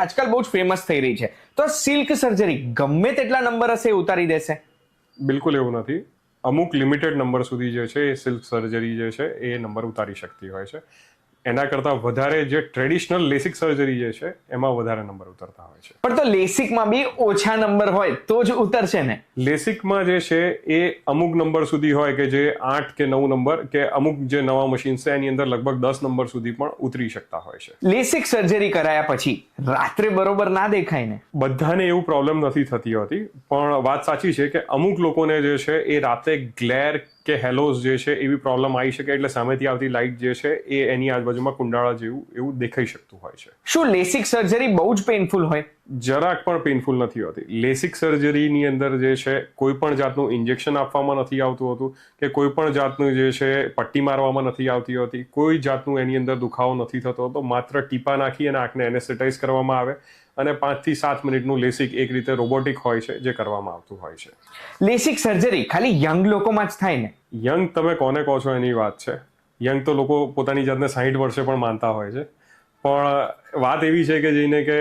આજકાલ બહુ જ ફેમસ થઈ રહી છે, તો સિલ્ક સર્જરી ગમે તેટલા નંબર હશે એ ઉતારી દેશે? બિલકુલ એવું નથી. અમુક લિમિટેડ નંબર સુધી જે છે એ સિલ્ક સર્જરી જે છે એ નંબર ઉતારી શકતી હોય છે. એના કરતાં વધારે જે ટ્રેડિશનલ લેસિક સર્જરી જે છે એમાં વધારે નંબર ઉતરતા હોય છે. પણ તો લેસિકમાં બી ઓછા નંબર હોય તો જ ઉતરશે ને? લેસિકમાં જે છે એ અમુક નંબર સુધી હોય કે જે 8 કે 9 નંબર, કે અમુક જે નવા મશીન છે એની અંદર લગભગ 10 નંબર સુધી પણ ઉતરી શકતા હોય છે. લેસિક સર્જરી કરાયા પછી રાત્રે બરોબર ના દેખાય ને? બધાને એવું પ્રોબ્લેમ નથી થતી હોતી, પણ વાત સાચી છે કે અમુક લોકોને જે છે એ રાતે ગ્લેર કે હેલોઝ જે છે એવી પ્રોબ્લેમ આવી શકે, એટલે સામેથી આવતી લાઇટ જે છે એ એની આજુબાજુમાં કુંડાળા જેવું એવું દેખાઈ શકતું હોય છે. શું લેસિક સર્જરી બહુ જ પેઇનફુલ હોય? જરાક પણ પેઇનફુલ નથી હોતી. લેસિક સર્જરીની અંદર જે છે કોઈ પણ જાતનું ઇન્જેક્શન આપવામાં નથી આવતું હોતું, કે કોઈ પણ જાતનું જે છે પટ્ટી મારવામાં નથી આવતી હોતી, કોઈ જાતનું એની અંદર દુખાવો નથી થતો હોતો. માત્ર ટીપા નાખી અને આંખને એનેસ્થેટાઇઝ કરવામાં આવે અને 5 થી 7 મિનિટનું લેસિક એક રીતે રોબોટિક હોય છે જે કરવામાં આવતું હોય છે. લેસિક સર્જરી ખાલી યંગ લોકોમાં જ થાય ને? યંગ તમે કોને કહો છો એની વાત છે. યંગ તો લોકો પોતાની જાતને 60 વર્ષે પણ માનતા હોય છે, પણ વાત એવી છે કે જેને કે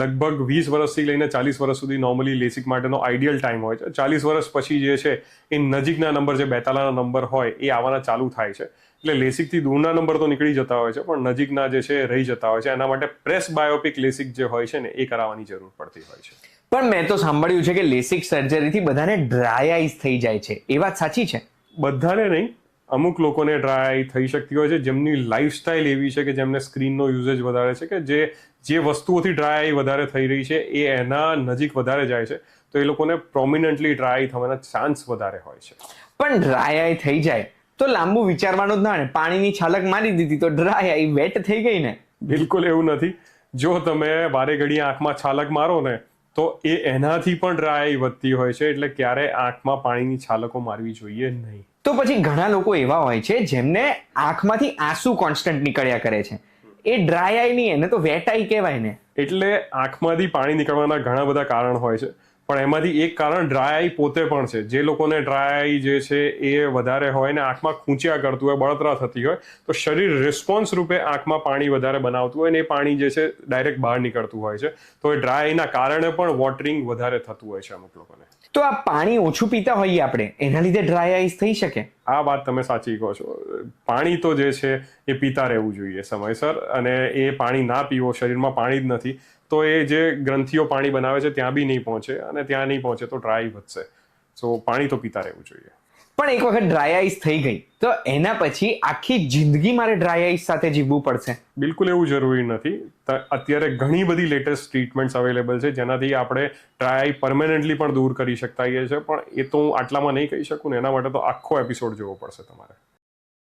લગભગ 20 વર્ષથી લઈને 40 વર્ષ સુધી નોર્મલી લેસિક માટેનો આઈડિયલ ટાઈમ હોય છે. 40 વર્ષ પછી જે છે એ નજીકના નંબર, જે બેતાલાના નંબર હોય એ આવવાના ચાલુ થાય છે. એટલે લેસિકથી દૂરના નંબર તો નીકળી જતા હોય છે, પણ નજીકના જે છે એ રહી જતા હોય છે. એના માટે પ્રેસ બાયોપિક લેસિક જે હોય છે ને એ કરાવવાની જરૂર પડતી હોય છે. પણ મેં તો સાંભળ્યું છે કે લેસિક સર્જરીથી બધાને ડ્રાય આઈસ થઈ જાય છે, એ વાત સાચી છે? બધાને નહીં, અમુક લોકોને ડ્રાય આઈ થઈ શકતી હોય છે જેમની લાઈફસ્ટાઈલ એવી છે કે જેમને સ્ક્રીનનો યુઝેજ વધારે છે, કે જે વસ્તુઓથી ડ્રાય આઈ વધારે થઈ રહી છે એ એના નજીક વધારે જાય છે, તો એ લોકોને પ્રોમિનન્ટલી ડ્રાય આઈ થવાના ચાન્સ વધારે હોય છે. પણ ડ્રાય આઈ થઈ જાય તો લાંબુ વિચારવાનું જ ના ને? પાણીની છાલક મારી દીધી તો ડ્રાય આઈ વેટ થઈ ગઈ ને? બિલકુલ એવું નથી. જો તમે વારે ઘડી આંખમાં છાલક મારો ને તો એ એનાથી પણ ડ્રાય આઈ વધતી હોય છે, એટલે ક્યારે આંખમાં પાણીની છાલકો મારવી જોઈએ નહીં. તો પછી ઘણા લોકો એવા હોય છે જેમને આંખમાંથી આંસુ કોન્સ્ટન્ટ નીકળ્યા કરે છે, એ ડ્રાય આઈ નહીં, એને તો વેટ આઈ કહેવાય ને? એટલે આંખમાંથી પાણી નીકળવાના ઘણા બધા કારણ હોય છે, પણ એમાંથી એક કારણ ડ્રાય આઈ પોતે પણ છે. જે લોકોને ડ્રાય આઈ જે છે એ વધારે હોય ને આંખમાં ખૂંચ્યા કરતું હોય, બળતરા થતી હોય, તો શરીર રિસ્પોન્સ રૂપે આંખમાં પાણી વધારે બનાવતું હોય ને એ પાણી જે છે ડાયરેક્ટ બહાર નીકળતું હોય છે. તો એ ડ્રાય આઈના કારણે પણ વોટરિંગ વધારે થતું હોય છે અમુક લોકોને. તો આ પાણી ઓછું પીતા હોઈએ આપણે, એના લીધે ડ્રાય આઈસ થઈ શકે? આ વાત તમે સાચી કહો છો. પાણી તો જે છે એ પીતા રહેવું જોઈએ સમયસર, અને એ પાણી ના પીવો, શરીરમાં પાણી જ નથી તો એ જે ગ્રંથિઓ પાણી બનાવે છે ત્યાં બી નહીં પહોંચે, અને ત્યાં નહીં પહોંચે તો ડ્રાય વધશે. સો પાણી તો પીતા રહેવું જોઈએ. પણ એક વખત ડ્રાય આઈસ થઈ ગઈ તો એના પછી આખી જિંદગી મારે ડ્રાય આઈસ સાથે જીવવું પડશે? બિલકુલ એવું જરૂરી નથી. અત્યારે ઘણી બધી લેટેસ્ટ ટ્રીટમેન્ટ્સ અવેલેબલ છે જેનાથી આપણે ડ્રાય આઈ પરમેનન્ટલી પણ દૂર કરી શકતા હોઈએ છીએ, પણ એ તો હું આટલામાં નહીં કહી શકું ને, એના માટે તો આખો એપિસોડ જોવો પડશે તમારે.